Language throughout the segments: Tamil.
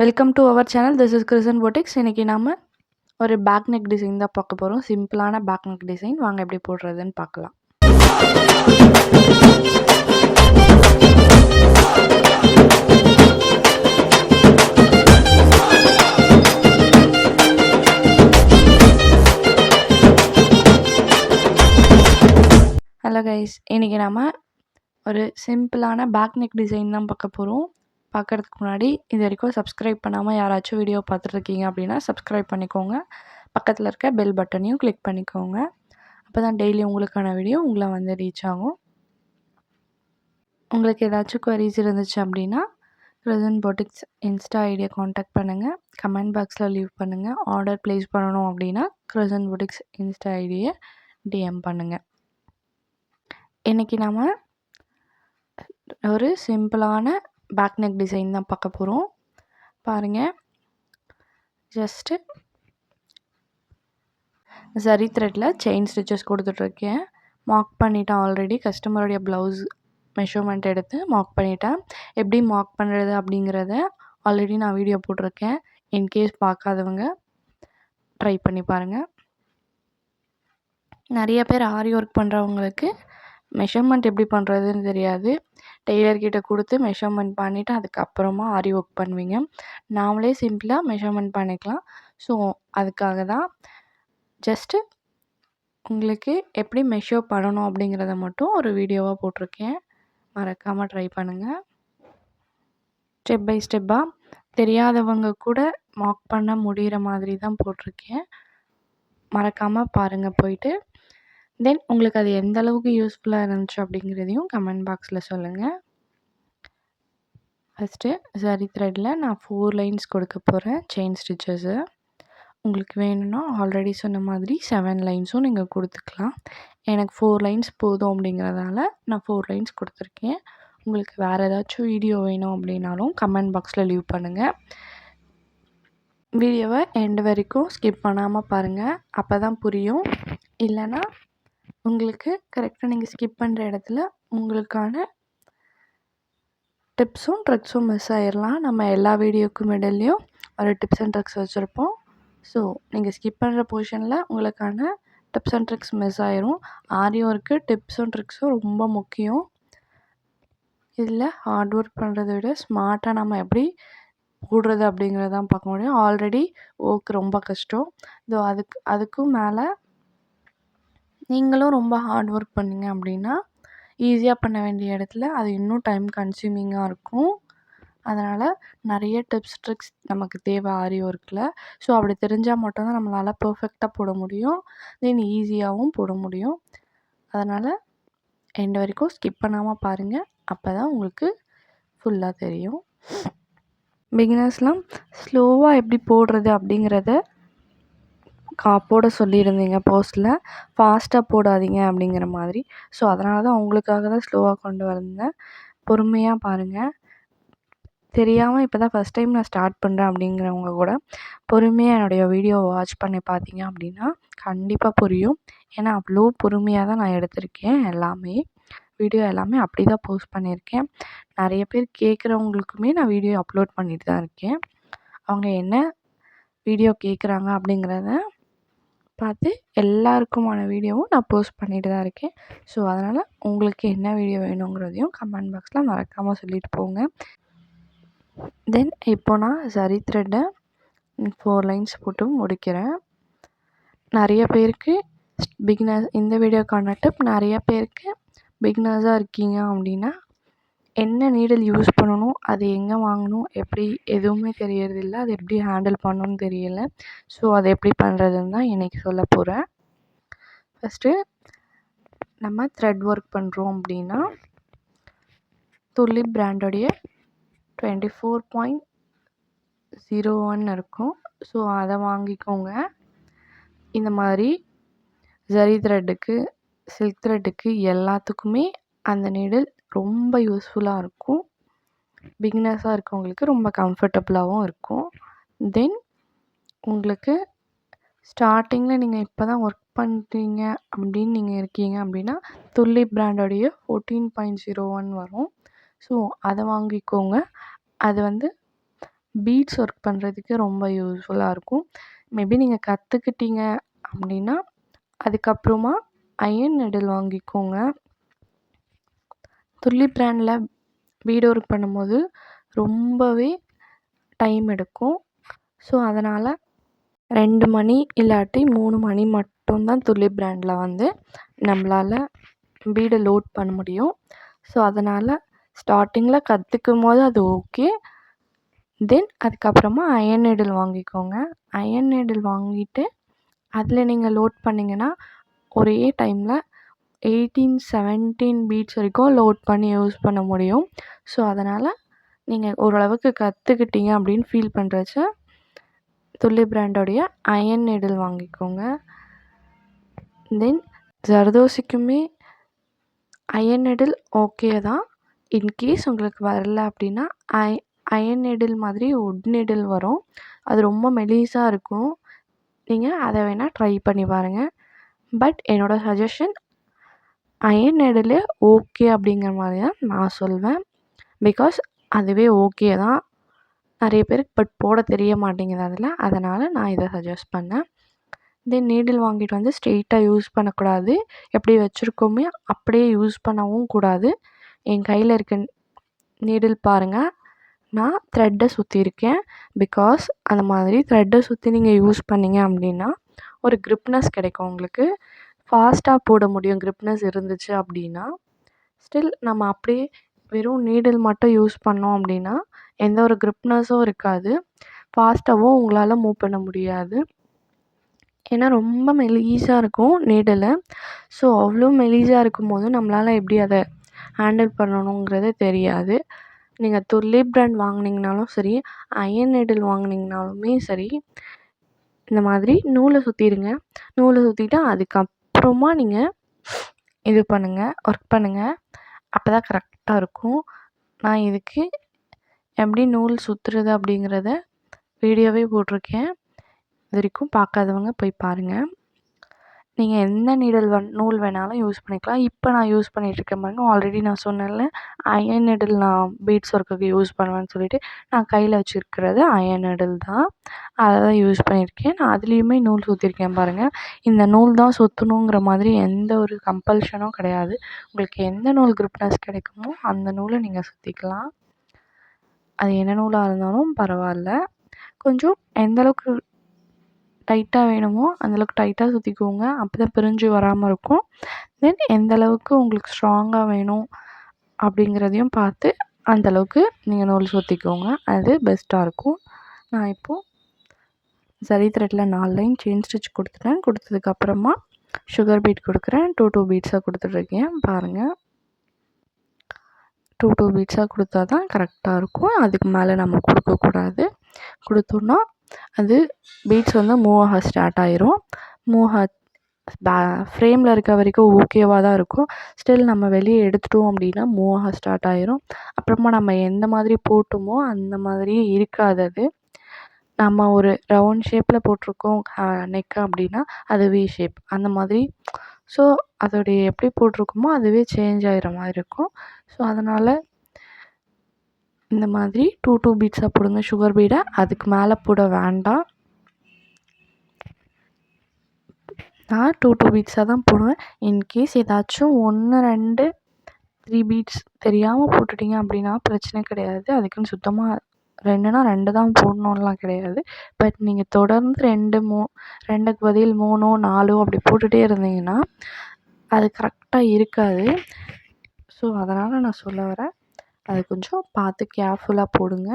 Welcome to our channel. This is Krishnan boutiques. இன்றைக்கி நாம் ஒரு பேக் நெக் டிசைன் தான் பார்க்க போகிறோம். சிம்பிளான பேக் நெக் டிசைன். வாங்க எப்படி போடுறதுன்னு பார்க்கலாம். ஹலோ கைஸ், இன்றைக்கி நாம் ஒரு சிம்பிளான பேக் நெக் டிசைன் தான் பார்க்க போகிறோம். பார்க்குறதுக்கு முன்னாடி இது வரைக்கும் சப்ஸ்கிரைப் பண்ணாமல் யாராச்சும் வீடியோ பார்த்துட்ருக்கீங்க அப்படின்னா சப்ஸ்கிரைப் பண்ணிக்கோங்க. பக்கத்தில் இருக்க பெல் பட்டனையும் கிளிக் பண்ணிக்கோங்க. அப்போ தான் டெய்லி உங்களுக்கான வீடியோ உங்களை வந்து ரீச் ஆகும். உங்களுக்கு ஏதாச்சும் குவரிஸ் இருந்துச்சு அப்படின்னா கிருஷ்ணன் பொட்டிக்ஸ் இன்ஸ்டா ஐடியை காண்டாக்ட் பண்ணுங்கள். கமெண்ட் பாக்ஸில் லீவ் பண்ணுங்கள். ஆர்டர் ப்ளேஸ் பண்ணணும் அப்படின்னா கிருஷ்ணன் பொட்டிக்ஸ் இன்ஸ்டா ஐடியை டிஎம் பண்ணுங்கள். இன்றைக்கி நாம் ஒரு சிம்பிளான பேக் நெக் டிசைன் தான் பார்க்க போகிறோம். பாருங்கள், ஜஸ்ட்டு சரி த்ரெட்டில் செயின் ஸ்டிச்சஸ் கொடுத்துட்ருக்கேன். மார்க் பண்ணிட்டேன். ஆல்ரெடி கஸ்டமருடைய ப்ளவுஸ் மெஷர்மெண்ட் எடுத்து மார்க் பண்ணிட்டேன். எப்படி மார்க் பண்ணுறது அப்படிங்கிறத ஆல்ரெடி நான் வீடியோ போட்டிருக்கேன். இன்கேஸ் பார்க்காதவங்க ட்ரை பண்ணி பாருங்கள். நிறைய பேர் ஆரி ஒர்க் பண்ணுறவங்களுக்கு மெஷர்மெண்ட் எப்படி பண்ணுறதுன்னு தெரியாது. டெய்லர்கிட்ட கொடுத்து மெஷர்மெண்ட் பண்ணிவிட்டு அதுக்கப்புறமா ஆரி ஒர்க் பண்ணுவீங்க. நாமளே சிம்பிளாக மெஷர்மெண்ட் பண்ணிக்கலாம். ஸோ அதுக்காக தான் ஜஸ்ட்டு உங்களுக்கு எப்படி மெஷர் பண்ணணும் அப்படிங்கிறத மட்டும் ஒரு வீடியோவாக போட்டிருக்கேன். மறக்காமல் ட்ரை பண்ணுங்கள். ஸ்டெப் பை ஸ்டெப்பாக தெரியாதவங்க கூட மார்க் பண்ண முடிகிற மாதிரி தான் போட்டிருக்கேன். மறக்காமல் பாருங்கள் போயிட்டு. தென் உங்களுக்கு அது எந்த அளவுக்கு யூஸ்ஃபுல்லாக இருந்துச்சு அப்படிங்கிறதையும் கமெண்ட் பாக்ஸில் சொல்லுங்கள். ஃபஸ்ட்டு சரி த்ரெட்டில் நான் 4 லைன்ஸ் கொடுக்க போகிறேன் செயின் ஸ்டிச்சஸு. உங்களுக்கு வேணும்னா ஆல்ரெடி சொன்ன மாதிரி 7 லைன்ஸும் நீங்கள் கொடுத்துக்கலாம். எனக்கு 4 லைன்ஸ் போதும் அப்படிங்கிறதால நான் 4 லைன்ஸ் கொடுத்துருக்கேன். உங்களுக்கு வேறு ஏதாச்சும் வீடியோ வேணும் அப்படின்னாலும் கமெண்ட் பாக்ஸில் லீவ் பண்ணுங்கள். வீடியோவை எண்டு வரைக்கும் ஸ்கிப் பண்ணாமல் பாருங்கள். அப்போ தான் புரியும். இல்லைன்னா உங்களுக்கு கரெக்டாக நீங்கள் ஸ்கிப் பண்ணுற இடத்துல உங்களுக்கான டிப்ஸும் ட்ரிக்ஸும் மிஸ் ஆகிடலாம். நம்ம எல்லா வீடியோக்கும் மிடில்லையும் ஒரு டிப்ஸ் அண்ட் ட்ரிக்ஸ் வச்சுருப்போம். ஸோ நீங்கள் ஸ்கிப் பண்ணுற போர்ஷனில் உங்களுக்கான டிப்ஸ் அண்ட் ட்ரிக்ஸ் மிஸ் ஆயிரும். ஆரி ஒர்க்கு டிப்ஸும் ட்ரிக்ஸும் ரொம்ப முக்கியம். இதில் ஹார்ட் ஒர்க் பண்ணுறதை விட ஸ்மார்ட்டாக நம்ம எப்படி போடுறது அப்படிங்கிறதான் பார்க்க முடியும். ஆல்ரெடி ஒர்க் ரொம்ப கஷ்டம். இதோ அதுக்கும் மேலே நீங்களும் ரொம்ப ஹார்ட் ஒர்க் பண்ணிங்க அப்படின்னா ஈஸியாக பண்ண வேண்டிய இடத்துல அது இன்னும் டைம் கன்சியூமிங்காக இருக்கும். அதனால் நிறைய டிப்ஸ் ட்ரிக்ஸ் நமக்கு தேவை ஆரி ஒர்க்கில். ஸோ அப்படி தெரிஞ்சால் மட்டும்தான் நம்மளால் பர்ஃபெக்டாக போட முடியும். தென் ஈஸியாகவும் போட முடியும். அதனால் எண்டு வரைக்கும் ஸ்கிப் பண்ணாமல் பாருங்கள். அப்போ தான் உங்களுக்கு ஃபுல்லாக தெரியும். பிகினர்ஸ்லாம் ஸ்லோவாக எப்படி போடுறது அப்படிங்கிறத போட சொல்லியிருந்தீங்க போஸ்ட்டில். ஃபாஸ்ட்டாக போடாதீங்க அப்படிங்கிற மாதிரி. ஸோ அதனால தான் உங்களுக்காக தான் ஸ்லோவாக கொண்டு வந்தேன். பொறுமையாக பாருங்கள். தெரியாமல் இப்போ தான் ஃபஸ்ட் டைம் நான் ஸ்டார்ட் பண்ணுறேன் அப்படிங்கிறவங்க கூட பொறுமையாக என்னுடைய வீடியோவை வாட்ச் பண்ணி பார்த்தீங்க அப்படின்னா கண்டிப்பாக புரியும். ஏன்னா அவ்வளோ பொறுமையாக தான் நான் எடுத்திருக்கேன். வீடியோ எல்லாமே அப்படி தான் போஸ்ட் பண்ணியிருக்கேன். நிறைய பேர் கேட்குறவங்களுக்குமே நான் வீடியோ அப்லோட் பண்ணிட்டு தான் இருக்கேன். அவங்க என்ன வீடியோ கேட்குறாங்க அப்படிங்கிறத பார்த்து எல்லாருக்குமான வீடியோவும் நான் போஸ்ட் பண்ணிட்டு தான் இருக்கேன். ஸோ அதனால் உங்களுக்கு என்ன வீடியோ வேணுங்கிறதையும் கமெண்ட் பாக்ஸில் மறக்காமல் சொல்லிட்டு போங்க. தென் இப்போ நான் சரி த்ரெட்டை 4 லைன்ஸ் போட்டு முடிக்கிறேன். நிறைய பேருக்கு இந்த வீடியோக்கான டிப், நிறைய பேருக்கு பிகினர்ஸாக இருக்கீங்க அப்படின்னா என்ன நீடில் யூஸ் பண்ணணும், அது எங்கே வாங்கணும், எப்படி எதுவுமே தெரியறதில்ல. அது எப்படி ஹேண்டில் பண்ணணும்னு தெரியல. ஸோ அதை எப்படி பண்ணுறதுன்னு தான் இன்றைக்கி சொல்ல போகிறேன். ஃபஸ்ட்டு நம்ம த்ரெட் ஒர்க் பண்ணுறோம் அப்படின்னா துலிப் பிராண்டோடைய 24.01 இருக்கும். ஸோ அதை வாங்கிக்கோங்க. இந்த மாதிரி ஜரி த்ரெட்டுக்கு, சில்க் த்ரெட்டுக்கு எல்லாத்துக்குமே அந்த நீடில் ரொம்ப யூஸ்ஃபுல்லாக இருக்கும். பிகினர்ஸாக இருக்கவங்களுக்கு ரொம்ப கம்ஃபர்டபுளாகவும் இருக்கும். தென் உங்களுக்கு ஸ்டார்டிங்கில் நீங்கள் இப்போ தான் ஒர்க் பண்ணுறீங்க அப்படின்னு நீங்கள் இருக்கீங்க அப்படின்னா துலிப் பிராண்டோடைய 14.01 வரும். ஸோ அதை வாங்கிக்கோங்க. அது வந்து பீட்ஸ் ஒர்க் பண்ணுறதுக்கு ரொம்ப யூஸ்ஃபுல்லாக இருக்கும். மேபி நீங்கள் கற்றுக்கிட்டீங்க அப்படின்னா அதுக்கப்புறமா அயன் நீடில் வாங்கிக்கோங்க. துள்ளி பிராண்டில் பீட் ஒர்க் பண்ணும்போது ரொம்பவே டைம் எடுக்கும். ஸோ அதனால் 2 மணி இல்லாட்டி 3 மணி மட்டும்தான் துள்ளி பிராண்டில் வந்து நம்மளால் பீடை லோட் பண்ண முடியும். ஸோ அதனால் ஸ்டார்டிங்கில் கற்றுக்கும்போது அது ஓகே. தென் அதுக்கப்புறமா அயன் நீடில் வாங்கிக்கோங்க. அயன் நீடில் வாங்கிட்டு அதில் நீங்கள் லோட் பண்ணிங்கன்னா ஒரே டைமில் 18, 17 பீட்ஸ் வரைக்கும் லோட் பண்ணி யூஸ் பண்ண முடியும். ஸோ அதனால் நீங்கள் ஓரளவுக்கு கற்றுக்கிட்டீங்க அப்படின்னு ஃபீல் பண்ணுறச்ச துள்ளி பிராண்டோடைய அயன் நீடில் வாங்கிக்கோங்க. தென் ஜர்தோசிக்குமே அயன் நீடில் ஓகே தான். இன்கேஸ் உங்களுக்கு வரல அப்படின்னா அயன் நீடில் மாதிரி வுட் நீடில் வரும். அது ரொம்ப மெலிசாக இருக்கும். நீங்கள் அதை வேணால் ட்ரை பண்ணி பாருங்கள். பட் என்னோடய சஜஷன் அயன் நீடிலே ஓகே அப்படிங்கிற மாதிரி தான் நான் சொல்வேன். பிகாஸ் அதுவே ஓகே தான். நிறைய பேருக்கு பட் போட தெரிய மாட்டேங்குது அதில். அதனால் நான் இதை சஜஸ்ட் பண்ணேன். தென் நீடில் வாங்கிட்டு வந்து ஸ்ட்ரெயிட்டாக யூஸ் பண்ணக்கூடாது. எப்படி வச்சுருக்கோமே அப்படியே யூஸ் பண்ணவும் கூடாது. என் கையில் இருக்க நீடில் பாருங்கள், நான் த்ரெட்டை சுற்றியிருக்கேன். பிகாஸ் அந்த மாதிரி த்ரெட்டை சுற்றி நீங்கள் யூஸ் பண்ணிங்க அப்படின்னா ஒரு க்ரிப்னஸ் கிடைக்கும் உங்களுக்கு. ஃபாஸ்ட்டாக போட முடியும் க்ரிப்னஸ் இருந்துச்சு அப்படின்னா. ஸ்டில் நம்ம அப்படியே வெறும் நீடில் மட்டும் யூஸ் பண்ணோம் அப்படின்னா எந்த ஒரு க்ரிப்னஸும் இருக்காது. ஃபாஸ்ட்டாகவும் உங்களால் மூவ் பண்ண முடியாது. ஏன்னா ரொம்ப மெலிசாக இருக்கும் நீடில். ஸோ அவ்வளோ மெலிசாக இருக்கும்போது நம்மளால் எப்படி அதை ஹேண்டில் பண்ணணுங்கிறது தெரியாது. நீங்கள் துள்ளி பிராண்ட் வாங்கினீங்கனாலும் சரி, அயன் நீடில் வாங்கினீங்கனாலுமே சரி, இந்த மாதிரி நூலை சுற்றிடுங்க. நூலை சுற்றிட்டு அதுக்கப்புறமா நீங்கள் இது பண்ணுங்கள், ஒர்க் பண்ணுங்கள். அப்போ தான் கரெக்டாக இருக்கும். நான் இதுக்கு எப்படி நூல் சுற்றுறது அப்படிங்கிறத வீடியோவே போட்டிருக்கேன். இது வரைக்கும் பார்க்காதவங்க போய் பாருங்கள். நீங்கள் எந்த நூல் வேணாலும் யூஸ் பண்ணிக்கலாம். இப்போ நான் யூஸ் பண்ணிகிட்ருக்கேன் பாருங்க. ஆல்ரெடி நான் சொன்னேன்ல அயன் நீடில் நான் பீட்ஸ் ஒர்க்குக்கு யூஸ் பண்ணுவேன்னு சொல்லிட்டு, நான் கையில் வச்சுருக்கிறது அயன் நீடில் தான். அதை தான் யூஸ் பண்ணியிருக்கேன். நான் அதுலேயுமே நூல் சுற்றிருக்கேன் பாருங்கள். இந்த நூல் தான் சுற்றணுங்கிற மாதிரி எந்த ஒரு கம்பல்ஷனும் கிடையாது. உங்களுக்கு எந்த நூல் க்ரிப்னஸ் கிடைக்குமோ அந்த நூலை நீங்கள் சுற்றிக்கலாம். அது என்ன நூலாக இருந்தாலும் பரவாயில்ல. கொஞ்சம் எந்தளவுக்கு டைட்டாக வேணுமோ அந்தளவுக்கு டைட்டாக சுற்றிக்கோங்க. அப்போ தான் பிரிஞ்சு வராமல் இருக்கும். தென் எந்த அளவுக்கு உங்களுக்கு ஸ்ட்ராங்காக வேணும் அப்படிங்கிறதையும் பார்த்து அந்தளவுக்கு நீங்கள் நூல் சுற்றிக்கோங்க. அது பெஸ்ட்டாக இருக்கும். நான் இப்போது சரி த்ரெட்டில் 4 லைன் செயின் ஸ்டிச் கொடுத்துட்டேன். கொடுத்ததுக்கப்புறமா சுகர் பீட் கொடுக்குறேன். 2 பீட்ஸாக கொடுத்துட்ருக்கேன் பாருங்கள். 2 பீட்ஸாக கொடுத்தா தான் கரெக்டாக இருக்கும். அதுக்கு மேலே நம்ம கொடுக்கக்கூடாது. கொடுத்தோன்னா அது பீட்ஸ் வந்து மூவ் ஆக ஸ்டார்ட் ஆயிரும். ஃப்ரேமில் இருக்க வரைக்கும் ஓகேவாக தான் இருக்கும். ஸ்டில் நம்ம வெளியே எடுத்துட்டோம் அப்படின்னா மூவ் ஆக ஸ்டார்ட் ஆயிரும். அப்புறமா நம்ம எந்த மாதிரி போட்டோமோ அந்த மாதிரியே இருக்காது அது. நம்ம ஒரு ரவுண்ட் ஷேப்பில் போட்டிருக்கோம் நெக்கு அப்படின்னா அது வி ஷேப் அந்த மாதிரி. ஸோ அதோடைய எப்படி போட்டிருக்கோமோ அதுவே சேஞ்ச் ஆகிற மாதிரி இருக்கும். ஸோ அதனால் இந்த மாதிரி 2 பீட்ஸாக போடுங்க சுகர் பீடை. அதுக்கு மேலே போட வேண்டாம். நான் 2 பீட்ஸாக தான் போடுவேன். இன்கேஸ் ஏதாச்சும் 1, 2, 3 பீட்ஸ் தெரியாமல் போட்டுட்டிங்க அப்படின்னா பிரச்சனை கிடையாது. அதுக்குன்னு சுத்தமாக 2னா 2 தான் போடணுன்லாம் கிடையாது. பட் நீங்கள் தொடர்ந்து 2க்கு பதில் 3, 4 அப்படி போட்டுகிட்டே இருந்தீங்கன்னா அது கரெக்டாக இருக்காது. ஸோ அதனால் நான் சொல்ல வரேன், அது கொஞ்சம் பார்த்து கேர்ஃபுல்லாக போடுங்க.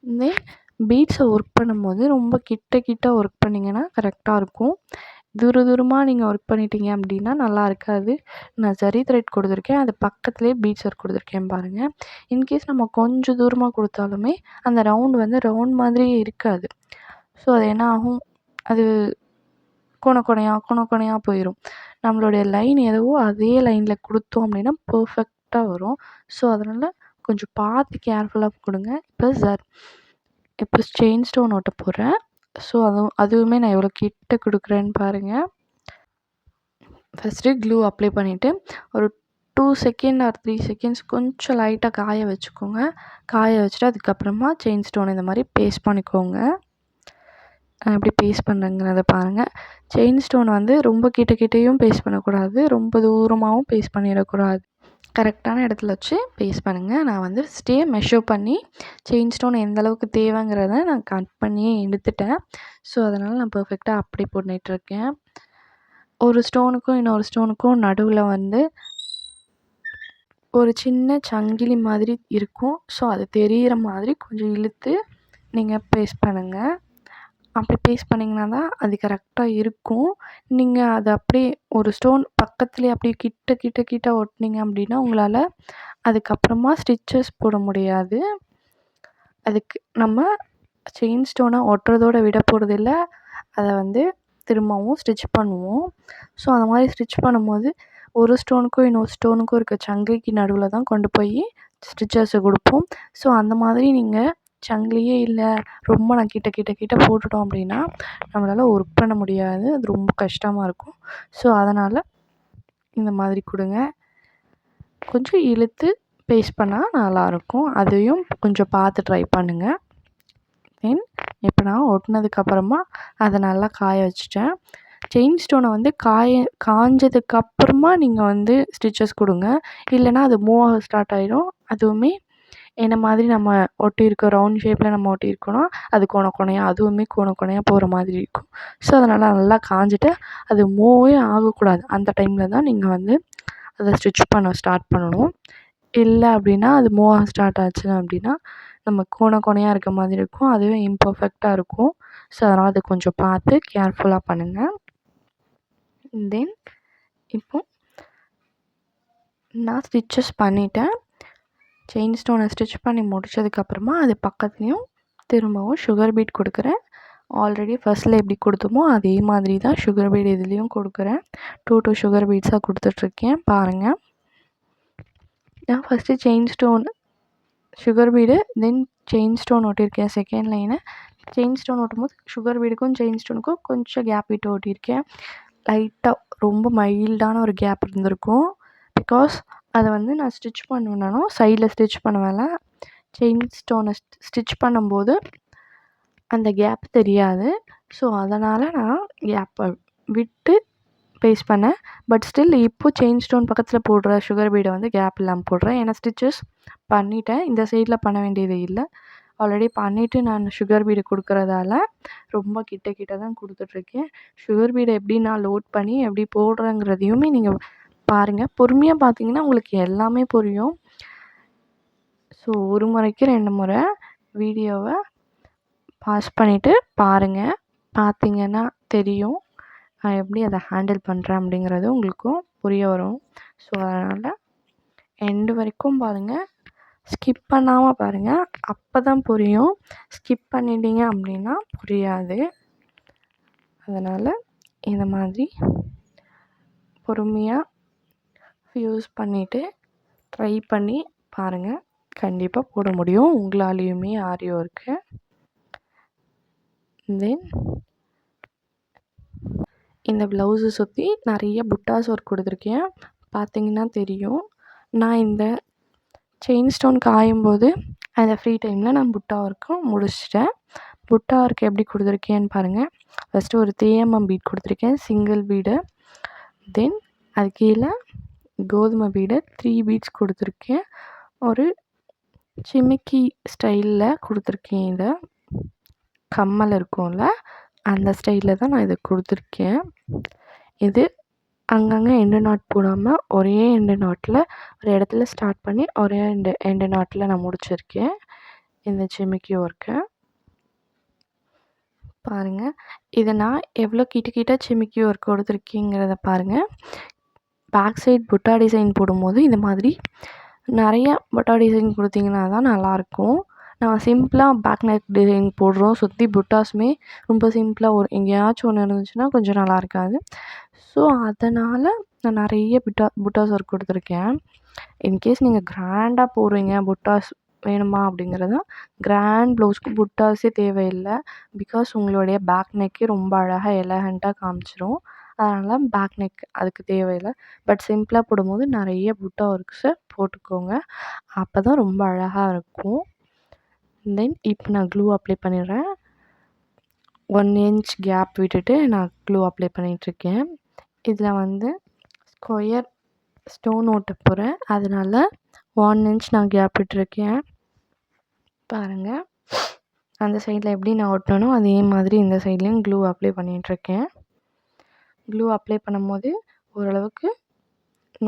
தென் பீட்ஸை ஒர்க் பண்ணும்போது ரொம்ப கிட்ட ஒர்க் பண்ணிங்கன்னா கரெக்டாக இருக்கும். தூரமாக நீங்கள் ஒர்க் பண்ணிட்டீங்க அப்படின்னா நல்லா இருக்காது. நான் ஜரி த்ரெட் கொடுத்துருக்கேன். அது பக்கத்துலேயே பீட்ஸ் ஒர்க் கொடுத்துருக்கேன் பாருங்கள். இன்கேஸ் நம்ம கொஞ்சம் தூரமாக கொடுத்தாலுமே அந்த ரவுண்ட் மாதிரியே இருக்காது. ஸோ அது என்ன ஆகும், அது கொனையாக போயிடும். நம்மளுடைய லைன் எதுவோ அதே லைனில் கொடுத்தோம் அப்படின்னா பர்ஃபெக்டாக வரும். ஸோ அதனால் கொஞ்சம் பார்த்து கேர்ஃபுல்லாக கொடுங்க. இப்போ செயின் ஸ்டோன் ஒட்ட போடுறேன். ஸோ அதுவுமே நான் எவ்வளோ கிட்ட கொடுக்குறேன்னு பாருங்கள். ஃபஸ்ட்டு க்ளூ அப்ளை பண்ணிவிட்டு ஒரு 2 செகண்ட் ஆர் 3 செகண்ட்ஸ் கொஞ்சம் லைட்டாக காய வச்சுக்கோங்க. காய வச்சுட்டு அதுக்கப்புறமா செயின் ஸ்டோன் இந்த மாதிரி பேஸ்ட் பண்ணிக்கோங்க. எப்படி பேஸ்ட் பண்ணுறேங்கிறத பாருங்கள். செயின் ஸ்டோன் வந்து ரொம்ப கிட்டேயும் பேஸ்ட் பண்ணக்கூடாது, ரொம்ப தூரமாகவும் பேஸ்ட் பண்ணிடக்கூடாது. கரெக்டான இடத்துல வச்சு பேஸ்ட் பண்ணுங்கள். நான் வந்து ஃபஸ்ட்டே மெஷர் பண்ணி செயின் ஸ்டோன் எந்த அளவுக்கு தேவைங்கிறத நான் கட் பண்ணி எடுத்துட்டேன். ஸோ அதனால் நான் பெர்ஃபெக்டாக அப்படி பண்ணிகிட்ருக்கேன். ஒரு ஸ்டோனுக்கும் இன்னொரு ஸ்டோனுக்கும் நடுவில் வந்து ஒரு சின்ன சங்கிலி மாதிரி இருக்கும். ஸோ அது தெரிகிற மாதிரி கொஞ்சம் இழுத்து நீங்கள் பேஸ்ட் பண்ணுங்கள். அப்படி பேஸ்ட் பண்ணிங்கன்னா தான் அது கரெக்டாக இருக்கும். நீங்கள் அதை அப்படியே ஒரு ஸ்டோன் பக்கத்துலேயே அப்படியே கிட்ட ஒட்டினீங்க அப்படின்னா உங்களால் அதுக்கப்புறமா ஸ்டிச்சஸ் போட முடியாது. அதுக்கு நம்ம செயின் ஸ்டோனை ஒட்டுறதோட விட போகிறதில்ல, அதை வந்து திரும்பவும் ஸ்டிச் பண்ணுவோம். ஸோ அந்த மாதிரி ஸ்டிச் பண்ணும்போது ஒரு ஸ்டோனுக்கும் இன்னொரு ஸ்டோனுக்கும் இருக்க சங்கிலிக்கு நடுவில் தான் கொண்டு போய் ஸ்டிச்சஸை கொடுப்போம். ஸோ அந்த மாதிரி நீங்கள் சங்கிலியே இல்லை, ரொம்ப நான் கிட்ட போட்டுட்டோம் அப்படின்னா நம்மளால் ஒர்க் பண்ண முடியாது. அது ரொம்ப கஷ்டமாக இருக்கும். ஸோ அதனால் இந்த மாதிரி கொடுங்க. கொஞ்சம் இழுத்து பேஸ்ட் பண்ணால் நல்லாயிருக்கும். அதையும் கொஞ்சம் பார்த்து ட்ரை பண்ணுங்கள். தென் இப்போ நான் ஒட்டினதுக்கப்புறமா அதை நல்லா காய வச்சுட்டேன். செயின் ஸ்டோனை வந்து காஞ்சதுக்கப்புறமா நீங்கள் வந்து ஸ்டிச்சஸ் கொடுங்க. இல்லைனா அது மூவ் ஆக ஸ்டார்ட் ஆகிடும். அதுவுமே என்ன மாதிரி நம்ம ஒட்டியிருக்கோம், ரவுண்ட் ஷேப்பில் நம்ம ஒட்டியிருக்கோன்னா அது கோணையாக அதுவுமே கோணையாக போகிற மாதிரி இருக்கும். ஸோ அதனால் நல்லா காஞ்சிட்டு அது மூவே ஆகக்கூடாது. அந்த டைமில் தான் நீங்கள் வந்து அதை ஸ்டிச் பண்ண ஸ்டார்ட் பண்ணணும். இல்லை அப்படின்னா அது மூவ் ஆக ஸ்டார்ட் ஆச்சு அப்படின்னா நம்ம கோணையாக இருக்க மாதிரி இருக்கும். அதுவே இம்பர்ஃபெக்டாக இருக்கும். ஸோ அதனால் அதை கொஞ்சம் பார்த்து கேர்ஃபுல்லாக பண்ணுங்கள். தென் இப்போ நான் ஸ்டிச்சஸ் பண்ணிட்டேன். செயின் ஸ்டோனை ஸ்டிச் பண்ணி முடித்ததுக்கப்புறமா அது பக்கத்துலேயும் திரும்பவும் சுகர் பீட் கொடுக்குறேன். ஆல்ரெடி ஃபஸ்ட்டில் எப்படி கொடுத்தோமோ அதே மாதிரி தான் சுகர் பீட் இதுலேயும் கொடுக்குறேன். 2 சுகர் பீட்ஸாக கொடுத்துட்ருக்கேன் பாருங்கள். நான் first chain stone sugar bead, then chain stone ஒட்டியிருக்கேன் செகண்ட் லைனு. செயின் ஸ்டோன் ஒட்டும்போது சுகர் பீடுக்கும் செயின் ஸ்டோனுக்கும் கொஞ்சம் கேப் விட்டு ஒட்டியிருக்கேன். லைட்டாக ரொம்ப மைல்டான ஒரு கேப் இருந்திருக்கும். பிகாஸ் அதை வந்து நான் ஸ்டிச் பண்ணணுன்னாலும் சைடில் ஸ்டிச் பண்ணுவேன்ல, செயின் ஸ்டோனை ஸ்டிச் பண்ணும்போது அந்த கேப் தெரியாது. ஸோ அதனால் நான் கேப்பை விட்டு பேஸ்ட் பண்ணேன். பட் ஸ்டில் இப்போது செயின் ஸ்டோன் பக்கத்தில் போடுற சுகர் பீடை வந்து கேப் இல்லாமல் போடுறேன். ஏன்னா ஸ்டிச்சஸ் பண்ணிட்டேன். இந்த சைடில் பண்ண வேண்டியது இல்லை. ஆல்ரெடி பண்ணிவிட்டு நான் சுகர் பீடு கொடுக்குறதால ரொம்ப கிட்ட தான் கொடுத்துட்ருக்கேன். சுகர் பீடை எப்படி நான் லோட் பண்ணி எப்படி போடுறேங்கிறதையுமே நீங்கள் பாருங்கள். பொறுமையாக பார்த்தீங்கன்னா உங்களுக்கு எல்லாமே புரியும். ஸோ ஒரு முறைக்கு 2 முறை வீடியோவை பாஸ் பண்ணிவிட்டு பாருங்கள். பார்த்தீங்கன்னா தெரியும் நான் எப்படி அதை ஹேண்டில் பண்ணுறேன் அப்படிங்கிறது உங்களுக்கும் புரிய வரும். ஸோ அதனால் எண்டு வரைக்கும் பாருங்கள். ஸ்கிப் பண்ணாமல் பாருங்கள். அப்போ தான் புரியும். ஸ்கிப் பண்ணிட்டீங்க அப்படின்னா புரியாது. அதனால் இந்த மாதிரி பொறுமையாக யூஸ் பண்ணிவிட்டு ட்ரை பண்ணி பாருங்கள். கண்டிப்பாக போட முடியும் உங்களாலேயுமே ஆரி ஒர்க்கு. தென் இந்த ப்ளவுஸை சுற்றி நிறைய புட்டாஸ் ஒர்க் கொடுத்துருக்கேன். பார்த்தீங்கன்னா தெரியும். நான் இந்த செயின் ஸ்டோன் காயும்போது அந்த ஃப்ரீ டைமில் நான் புட்டா ஒர்க்கும் முடிச்சிட்டேன். புட்டா ஒர்க் எப்படி கொடுத்துருக்கேன்னு பாருங்கள். ஃபஸ்ட்டு ஒரு 3mm பீட் கொடுத்துருக்கேன், சிங்கிள் பீடு. தென் அது கீழே கோதுமை பீடு 3 பீட்ஸ் கொடுத்துருக்கேன். ஒரு சிமிக்கி ஸ்டைலில் கொடுத்துருக்கேன். இதை கம்மல் இருக்கும்ல அந்த ஸ்டைலில் தான் நான் இதை கொடுத்துருக்கேன். இது அங்கங்கே எண்டு நாட் போடாமல் ஒரே எண்டு நாட்டில் ஒரு இடத்துல ஸ்டார்ட் பண்ணி ஒரே எண்டு நாட்டில் நான் முடிச்சிருக்கேன் இந்த சிமிக்கி ஒர்க்கை. பாருங்கள், இதை நான் எவ்வளோ கிட்ட சிமிக்கி ஒர்க் கொடுத்துருக்கேங்கிறத பாருங்கள். பேக் சைட் புட்டா டிசைன் போடும்போது இந்த மாதிரி நிறையா புட்டா டிசைன் கொடுத்தீங்கன்னா தான் நல்லாயிருக்கும். நான் சிம்பிளாக பேக் நெக் டிசைன் போடுறோம். சுற்றி புட்டாஸுமே ரொம்ப சிம்பிளாக ஒரு எங்கேயாச்சும் ஒன்று இருந்துச்சுன்னா கொஞ்சம் நல்லா இருக்காது. ஸோ அதனால் நான் நிறைய புட்டாஸ் ஒர்க் கொடுத்துருக்கேன். இன்கேஸ் நீங்கள் கிராண்டாக போடுறீங்க, புட்டாஸ் வேணுமா அப்படிங்கிறது கிராண்ட் ப்ளவுஸ்க்கு புட்டாஸே தேவையில்லை. பிகாஸ் உங்களுடைய பேக் நெக்கே ரொம்ப அழகாக எலகண்ட்டாக காமிச்சிரும். அதனால பேக் நெக் அதுக்கு தேவையில்ல. பட் சிம்பிளா போடும்போது நிறைய புட்டா ஒர்க்ஸை போட்டுக்கோங்க. அப்போ தான் ரொம்ப அழகாக இருக்கும். தென் இப்போ நான் க்ளூ அப்ளை பண்ணிடுறேன். 1 இன்ச் கேப் விட்டுட்டு நான் க்ளூ அப்ளை பண்ணிகிட்ருக்கேன். இதில் வந்து ஸ்கொயர் ஸ்டோன் ஒட்ட போகிறேன். அதனால 1 இன்ச் நான் கேப் விட்டுருக்கேன். பாருங்கள், அந்த சைடில் எப்படி நான் ஒட்டினோ அதே மாதிரி இந்த சைட்லேயும் க்ளூ அப்ளை பண்ணிகிட்ருக்கேன். க்ளூ அப்ளை பண்ணும்போது ஓரளவுக்கு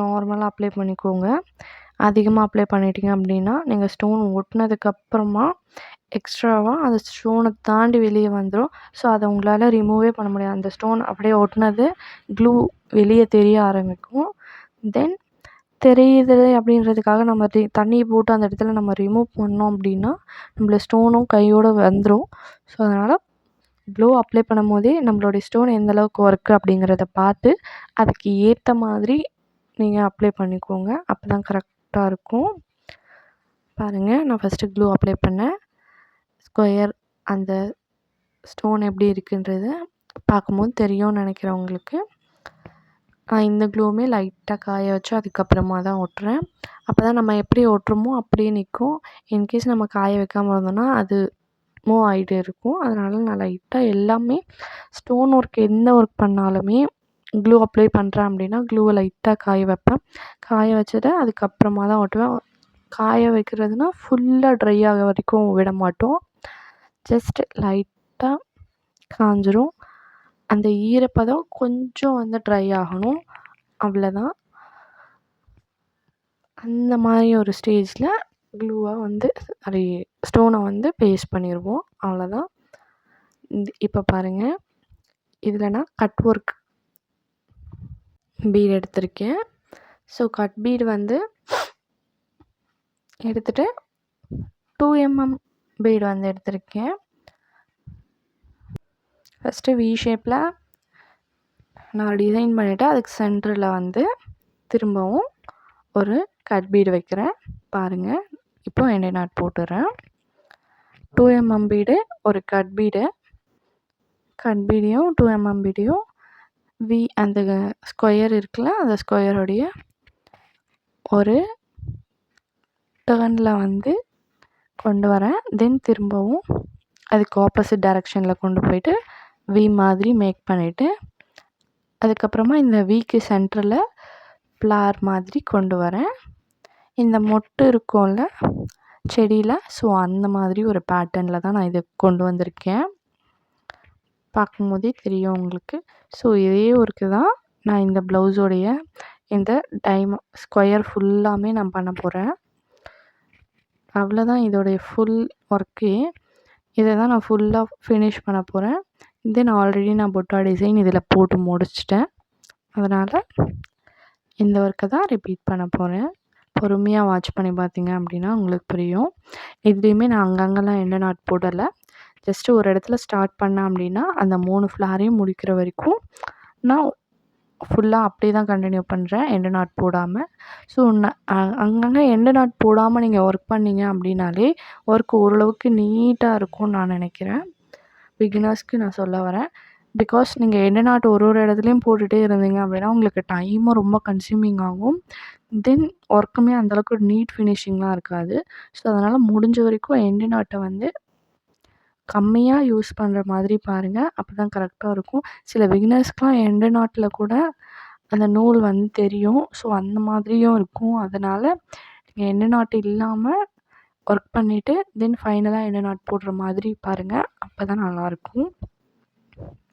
நார்மலாக அப்ளை பண்ணிக்கோங்க. அதிகமாக அப்ளை பண்ணிட்டீங்க அப்படின்னா நீங்கள் ஸ்டோன் ஒட்டினதுக்கப்புறமா எக்ஸ்ட்ராவாக அந்த ஸ்டோனை தாண்டி வெளியே வந்துடும். ஸோ அதை உங்களால் ரிமூவே பண்ண முடியாது. அந்த ஸ்டோன் அப்படியே ஒட்டினது க்ளூ வெளியே தெரிய ஆரம்பிக்கும். தென் தெரியுது அப்படின்றதுக்காக நம்ம தண்ணியை போட்டு அந்த இடத்துல நம்ம ரிமூவ் பண்ணோம் அப்படின்னா நம்மள ஸ்டோனும் கையோடு வந்துடும். ஸோ அதனால் க்ளூ அப்ளை பண்ணும்போதே நம்மளுடைய ஸ்டோன் எந்தளவுக்கு ஒர்க்கு அப்படிங்கிறத பார்த்து அதுக்கு ஏற்ற மாதிரி நீங்கள் அப்ளை பண்ணிக்கோங்க. அப்போ தான் கரெக்டாக இருக்கும். பாருங்கள், நான் ஃபஸ்ட்டு க்ளூ அப்ளை பண்ணேன். ஸ்கொயர் அந்த ஸ்டோன் எப்படி இருக்குன்றது பார்க்கும்போது தெரியும்னு நினைக்கிறேன் உங்களுக்கு. இந்த க்ளூவுமே லைட்டாக காய வச்சு அதுக்கப்புறமா தான் ஒட்டுறேன். அப்போ தான் நம்ம எப்படி ஒட்டுறோமோ அப்படியே நிற்கும். இன்கேஸ் நம்ம காய வைக்காமல் இருந்தோம்னா அது மூவ் ஆகிட்டே இருக்கும். அதனால நான் லைட்டாக எல்லாமே ஸ்டோன் ஒர்க் எந்த ஒர்க் பண்ணாலுமே க்ளூ அப்ளை பண்ணுறேன் அப்படின்னா க்ளூவை லைட்டாக காய வைப்பேன். காய வச்சுட்டு அதுக்கப்புறமா தான் ஒட்டுவேன். காய வைக்கிறதுனா ஃபுல்லாக ட்ரை ஆக வரைக்கும் விட மாட்டோம். ஜஸ்ட் லைட்டாக காஞ்சிரும். அந்த ஈரப்பதம் கொஞ்சம் வந்து ட்ரை ஆகணும், அவ்வளோதான். அந்த மாதிரி ஒரு ஸ்டேஜில் க்ளூவை வந்து ஸ்டோனை வந்து பேஸ்ட் பண்ணிடுவோம், அவ்வளோதான். இப்போ பாருங்கள், இதில் நான் கட் ஒர்க் பீடு எடுத்திருக்கேன். ஸோ கட் பீடு வந்து எடுத்துகிட்டு 2 mm பீடு வந்து எடுத்திருக்கேன். ஃபஸ்ட்டு வி ஷேப்பில் நான் டிசைன் பண்ணிவிட்டு அதுக்கு சென்டரில் வந்து திரும்பவும் ஒரு கட் பீடு வைக்கிறேன். பாருங்கள், இப்போ எண்டை நாட் போட்டுடுறேன். 2 mm பீடு, ஒரு கட் பீடையும் 2 mm பீடையும் அந்த ஸ்கொயர் இருக்குல்ல, அந்த ஸ்கொயருடைய ஒரு டர்னில் வந்து கொண்டு வரேன். தென் திரும்பவும் அதுக்கு ஆப்போசிட் டைரெக்ஷனில் கொண்டு போயிட்டு வி மாதிரி மேக் பண்ணிவிட்டு அதுக்கப்புறமா இந்த விக்கு சென்டரில் ஃப்ளார் மாதிரி கொண்டு வரேன். இந்த மொட்டு இருக்கும்ல செடியில், ஸோ அந்த மாதிரி ஒரு பேட்டர்னில் தான் நான் இதை கொண்டு வந்திருக்கேன். பார்க்கும்போதே தெரியும் உங்களுக்கு. ஸோ இதே ஒர்க்கு தான் நான் இந்த ப்ளவுஸோடைய இந்த ஸ்கொயர் ஃபுல்லாமே நான் பண்ண போகிறேன். அவ்வளோதான் இதோடைய ஃபுல் ஒர்க்கே. இதை தான் நான் ஃபுல்லாக ஃபினிஷ் பண்ண போகிறேன். தென் ஆல்ரெடி நான் பொட்டா டிசைன் இதில் போட்டு முடிச்சிட்டேன். அதனால் இந்த ஒர்க்கை தான் ரிப்பீட் பண்ண போகிறேன். பொறுமையாக வாட்ச் பண்ணி பார்த்தீங்க அப்படின்னா உங்களுக்கு புரியும். இதுலேயுமே நான் அங்கங்கெல்லாம் எண்டை நாட் போடலை. ஜஸ்ட்டு ஒரு இடத்துல ஸ்டார்ட் பண்ணேன் அப்படின்னா அந்த 3 ஃப்ளாரையும் முடிக்கிற வரைக்கும் நான் ஃபுல்லாக அப்படியே தான் கண்டினியூ பண்ணுறேன், எண்டை நாட் போடாமல். ஸோ அங்கங்கே எண்டை நாட் போடாமல் நீங்கள் ஒர்க் பண்ணிங்க அப்படின்னாலே ஒர்க் ஓரளவுக்கு நீட்டாக இருக்கும்னு நான் நினைக்கிறேன். பிகினர்ஸ்க்கு நான் சொல்ல வரேன். பிகாஸ் நீங்கள் எண்டை நாட் ஒரு இடத்துலையும் போட்டுகிட்டே இருந்தீங்க அப்படின்னா உங்களுக்கு டைமும் ரொம்ப கன்சியூமிங் ஆகும். தென் ஒர்க்குமே அந்தளவுக்கு நீட் ஃபினிஷிங்லாம் இருக்காது. ஸோ அதனால் முடிஞ்ச வரைக்கும் எண்டை நாட்டை வந்து கம்மியாக யூஸ் பண்ணுற மாதிரி பாருங்கள். அப்போ தான் கரெக்டாக இருக்கும். சில பிகினர்ஸ்க்குலாம் எண்டை நாட்டில் கூட அந்த நூல் வந்து தெரியும். ஸோ அந்த மாதிரியும் இருக்கும். அதனால் நீங்கள் எண்டை நாட் இல்லாமல் ஒர்க் பண்ணிவிட்டு தென் ஃபைனலாக எண்டை நாட் போடுற மாதிரி பாருங்கள். அப்போ தான் நல்லாயிருக்கும்.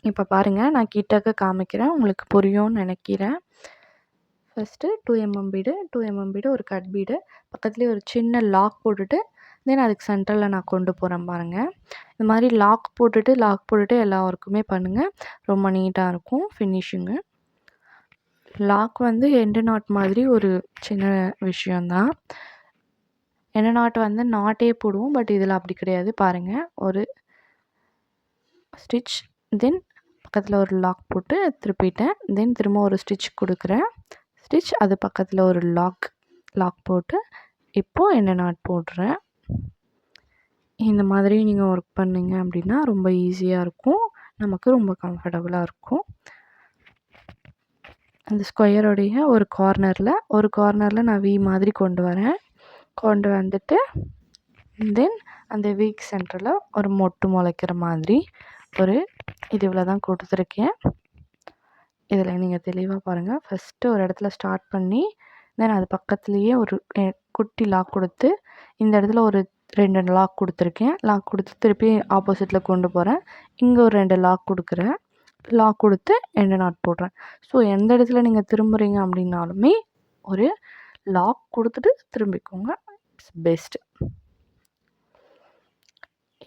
இப்போ பாருங்கள், நான் கிட்டக்க காமிக்கிறேன், உங்களுக்கு புரியும்னு நினைக்கிறேன். First 2 mm bead, 2 mm bead, ஒரு கட் பீடு, பக்கத்துலேயே ஒரு சின்ன லாக் போட்டுட்டு தென் அதுக்கு சென்டரில் நான் கொண்டு போகிறேன் பாருங்கள். இந்த மாதிரி லாக் போட்டுட்டு எல்லா ஒர்க்குமே பண்ணுங்கள். ரொம்ப நீட்டாக இருக்கும் ஃபினிஷிங்கு. லாக் வந்து எண்டை நாட் மாதிரி ஒரு சின்ன விஷயந்தான். எண்டை நாட் வந்து நாட்டே போடுவோம், பட் இதில் அப்படி கிடையாது. பாருங்கள், ஒரு ஸ்டிச், தென் பக்கத்தில் ஒரு லாக் போட்டு திருப்பிட்டேன். தென் திரும்ப ஒரு ஸ்டிச் கொடுக்குறேன். ஸ்டிச், அது பக்கத்தில் ஒரு லாக் போட்டு இப்போது எண்டை நாட் போடுறேன். இந்த மாதிரி நீங்கள் ஒர்க் பண்ணிங்க அப்படின்னா ரொம்ப ஈஸியாக இருக்கும், நமக்கு ரொம்ப கம்ஃபர்டபுளாக இருக்கும். அந்த ஸ்கொயரோடைய ஒரு கார்னரில் நான் வி மாதிரி கொண்டு வரேன். கொண்டு வந்துட்டு தென் அந்த வீக் சென்டரில் ஒரு மொட்டு முளைக்கிற மாதிரி ஒரு இது இவ்வளோ தான் கொடுத்துருக்கேன். இதில் நீங்கள் தெளிவாக பாருங்கள். ஃபஸ்ட்டு ஒரு இடத்துல ஸ்டார்ட் பண்ணி தென் அது பக்கத்துலேயே ஒரு குட்டி லாக் கொடுத்து இந்த இடத்துல ஒரு 2 லாக் கொடுத்துருக்கேன். லாக் கொடுத்து திருப்பி ஆப்போசிட்டில் கொண்டு போகிறேன். இங்கே ஒரு 2 லாக் கொடுக்குறேன். லாக் கொடுத்து எண்டு நாட் போடுறேன். ஸோ எந்த இடத்துல நீங்கள் திரும்புகிறீங்க அப்படின்னாலுமே ஒரு லாக் கொடுத்துட்டு திரும்பிக்கோங்க. It's best.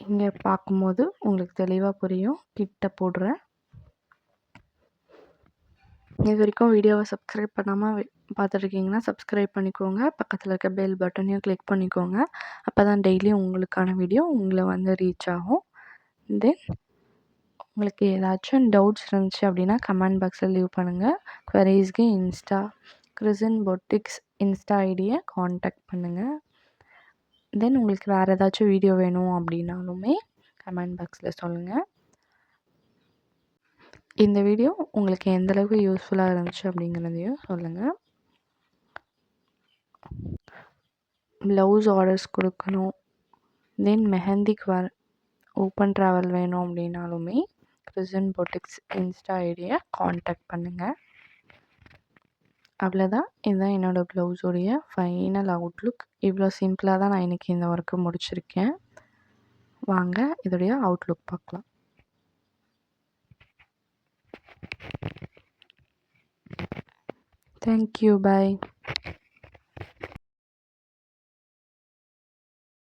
இங்கே பார்க்கும்போது உங்களுக்கு தெளிவாக புரியும். கிட்ட போடுறேன். இது வரைக்கும் வீடியோவை சப்ஸ்கிரைப் பண்ணாமல் பார்த்துட்ருக்கீங்கன்னா சப்ஸ்கிரைப் பண்ணிக்கோங்க. பக்கத்தில் இருக்க பெல் பட்டனையும் கிளிக் பண்ணிக்கோங்க. அப்போ தான் டெய்லியும் உங்களுக்கான வீடியோ உங்களை ரீச் ஆகும். தென் உங்களுக்கு ஏதாச்சும் டவுட்ஸ் இருந்துச்சு அப்படின்னா கமெண்ட் பாக்ஸில் லீவ் பண்ணுங்கள். குவரீஸ்க்கு கிறிசன் பொட்டிக்ஸ் இன்ஸ்டா ஐடியை காண்டாக்ட் பண்ணுங்கள். தென் உங்களுக்கு வேறு ஏதாச்சும் வீடியோ வேணும் அப்படின்னாலுமே கமெண்ட் பாக்ஸில் சொல்லுங்கள். இந்த வீடியோ உங்களுக்கு எந்தளவுக்கு யூஸ்ஃபுல்லாக இருந்துச்சு அப்படிங்கிறதையும் சொல்லுங்கள். ப்ளவுஸ் ஆர்டர்ஸ் கொடுக்கணும், தென் மெஹந்திக்கு ஓப்பன் ட்ராவல் வேணும் அப்படின்னாலுமே கிறிசன் பொட்டிக்ஸ் இன்ஸ்டா ஐடியை காண்டாக்ட் பண்ணுங்கள். அவ்வளோதான். இதுதான் என்னோடய ப்ளவுஸோடைய ஃபைனல் அவுட்லுக். இவ்வளோ சிம்பிளாக தான் நான் இன்றைக்கி இந்த ஒர்க்கை முடிச்சிருக்கேன். வாங்க இதோடைய அவுட்லுக் பார்க்கலாம். Thank you. Bye.